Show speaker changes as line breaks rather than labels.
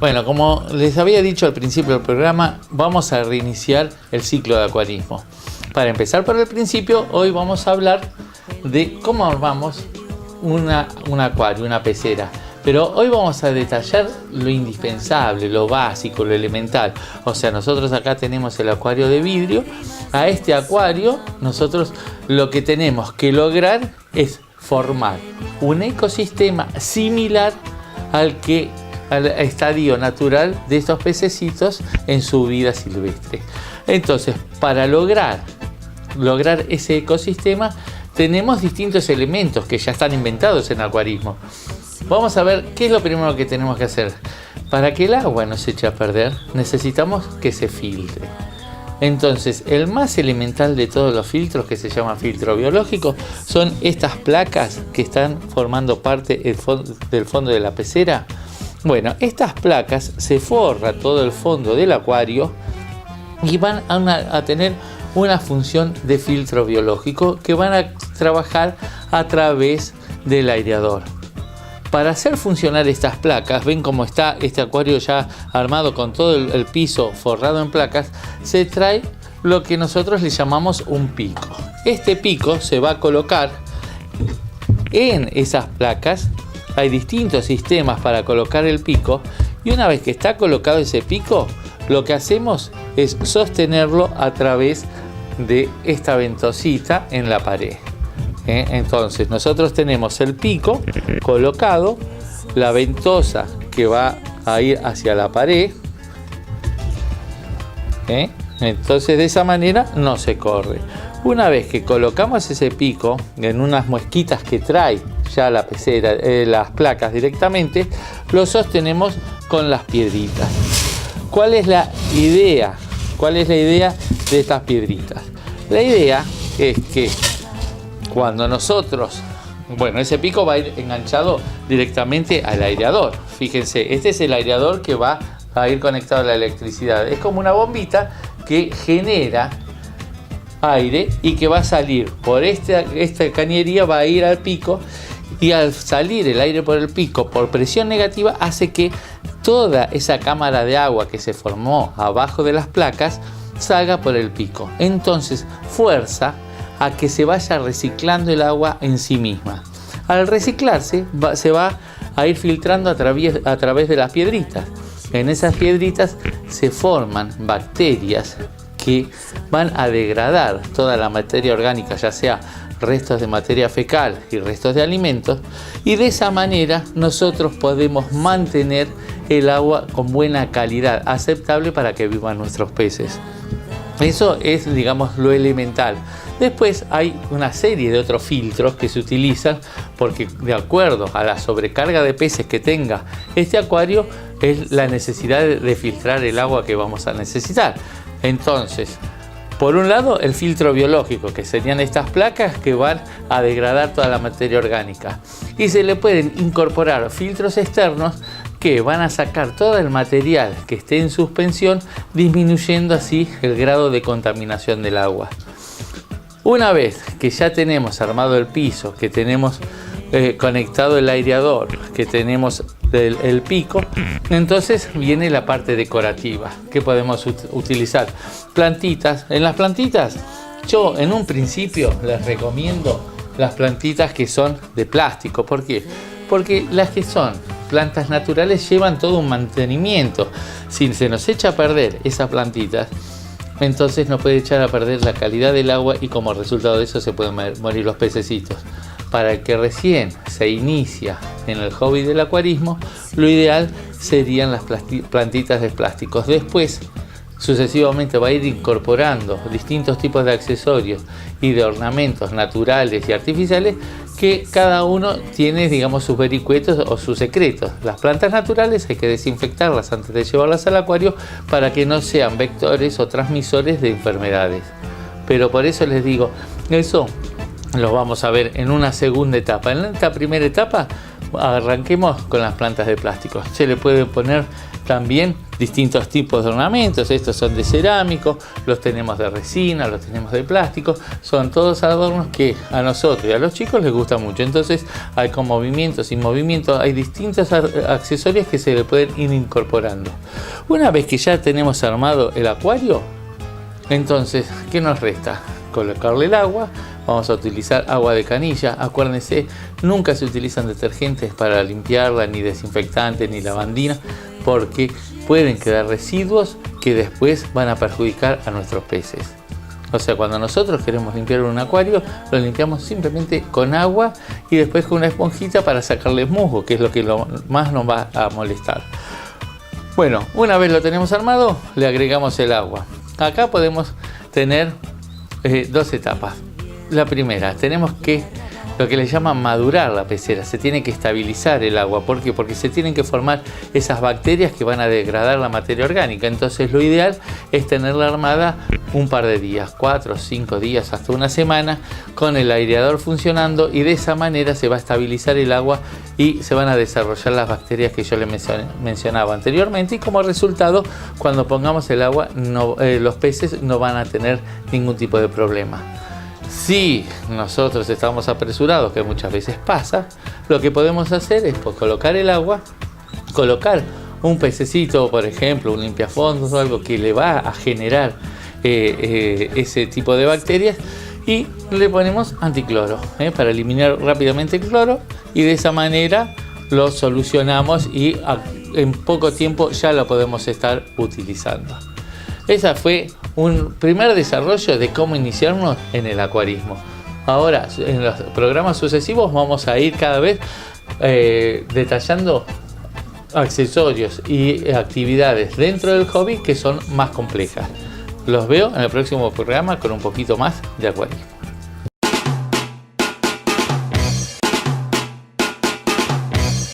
Bueno, como les había dicho al principio del programa, vamos a reiniciar el ciclo de acuarismo. Para empezar por el principio, hoy vamos a hablar de cómo armamos un acuario, una pecera. Pero hoy vamos a detallar lo indispensable, lo básico, lo elemental. O sea, nosotros acá tenemos el acuario de vidrio. A este acuario, nosotros lo que tenemos que lograr es formar un ecosistema similar al estadio natural de estos pececitos en su vida silvestre. Entonces, para lograr ese ecosistema, tenemos distintos elementos que ya están inventados en acuarismo. Vamos a ver qué es lo primero que tenemos que hacer. Para que el agua no se eche a perder, necesitamos que se filtre. Entonces, el más elemental de todos los filtros, que se llama filtro biológico, son estas placas que están formando parte del fondo de la pecera. Bueno, estas placas se forra todo el fondo del acuario y van a tener una función de filtro biológico que van a trabajar a través del aireador. Para hacer funcionar estas placas, ven cómo está este acuario ya armado con todo el piso forrado en placas, se trae lo que nosotros le llamamos un pico. Este pico se va a colocar en esas placas. Hay distintos sistemas para colocar el pico y una vez que está colocado ese pico, lo que hacemos es sostenerlo a través de esta ventosita en la pared. Entonces nosotros tenemos el pico colocado, la ventosa que va a ir hacia la pared. Entonces de esa manera no se corre. Una vez que colocamos ese pico en unas muesquitas que trae ya la pecera, las placas directamente, lo sostenemos con las piedritas. ¿Cuál es la idea? ¿Cuál es la idea de estas piedritas? La idea es que cuando nosotros, ese pico va a ir enganchado directamente al aireador. Fíjense, este es el aireador que va a ir conectado a la electricidad. Es como una bombita que genera aire y que va a salir por esta cañería, va a ir al pico, y al salir el aire por el pico por presión negativa hace que toda esa cámara de agua que se formó abajo de las placas salga por el pico. Entonces fuerza a que se vaya reciclando el agua en sí misma. Al reciclarse se va a ir filtrando a través de las piedritas. En esas piedritas se forman bacterias que van a degradar toda la materia orgánica, ya sea restos de materia fecal y restos de alimentos, y de esa manera nosotros podemos mantener el agua con buena calidad, aceptable para que vivan nuestros peces. Eso es, digamos, lo elemental. Después hay una serie de otros filtros que se utilizan porque, de acuerdo a la sobrecarga de peces que tenga este acuario, es la necesidad de filtrar el agua que vamos a necesitar. Entonces, por un lado, el filtro biológico, que serían estas placas que van a degradar toda la materia orgánica. Y se le pueden incorporar filtros externos que van a sacar todo el material que esté en suspensión, disminuyendo así el grado de contaminación del agua. Una vez que ya tenemos armado el piso, que tenemos conectado el aireador, que tenemos el pico, entonces viene la parte decorativa que podemos utilizar. Plantitas. En las plantitas, yo en un principio les recomiendo las plantitas que son de plástico. ¿Por qué? Porque las que son plantas naturales llevan todo un mantenimiento. Si se nos echa a perder esas plantitas, entonces nos puede echar a perder la calidad del agua y como resultado de eso se pueden morir los pececitos. Para el que recién se inicia en el hobby del acuarismo, lo ideal serían las plantitas de plásticos. Después, sucesivamente va a ir incorporando distintos tipos de accesorios y de ornamentos naturales y artificiales que cada uno tiene, digamos, sus vericuetos o sus secretos. Las plantas naturales hay que desinfectarlas antes de llevarlas al acuario para que no sean vectores o transmisores de enfermedades. Pero por eso les digo, eso lo vamos a ver en una segunda etapa. En esta primera etapa arranquemos con las plantas de plástico. Se le puede poner también distintos tipos de ornamentos. Estos son de cerámico, los tenemos de resina, los tenemos de plástico. Son todos adornos que a nosotros y a los chicos les gusta mucho. Entonces hay con movimiento, sin movimiento, hay distintos accesorios que se le pueden ir incorporando. Una vez que ya tenemos armado el acuario, entonces, ¿qué nos resta? Colocarle el agua. Vamos a utilizar agua de canilla. Acuérdense, nunca se utilizan detergentes para limpiarla, ni desinfectantes, ni lavandina, porque pueden quedar residuos que después van a perjudicar a nuestros peces. O sea, cuando nosotros queremos limpiar un acuario, lo limpiamos simplemente con agua y después con una esponjita para sacarle musgo, que es lo que más nos va a molestar. Bueno, una vez lo tenemos armado, le agregamos el agua. Acá podemos tener dos etapas. La primera, tenemos que, lo que le llaman madurar la pecera, se tiene que estabilizar el agua. ¿Por qué? Porque se tienen que formar esas bacterias que van a degradar la materia orgánica. Entonces lo ideal es tenerla armada un par de días, 4 o 5 días, hasta una semana, con el aireador funcionando, y de esa manera se va a estabilizar el agua y se van a desarrollar las bacterias que yo les mencionaba anteriormente, y como resultado, cuando pongamos el agua, los peces no van a tener ningún tipo de problema. Si nosotros estamos apresurados, que muchas veces pasa, lo que podemos hacer es colocar el agua, colocar un pececito, por ejemplo, un limpiafondos o algo que le va a generar ese tipo de bacterias, y le ponemos anticloro para eliminar rápidamente el cloro, y de esa manera lo solucionamos y en poco tiempo ya lo podemos estar utilizando. Esa fue un primer desarrollo de cómo iniciarnos en el acuarismo. Ahora, en los programas sucesivos vamos a ir cada vez detallando accesorios y actividades dentro del hobby que son más complejas. Los veo en el próximo programa con un poquito más de acuarismo.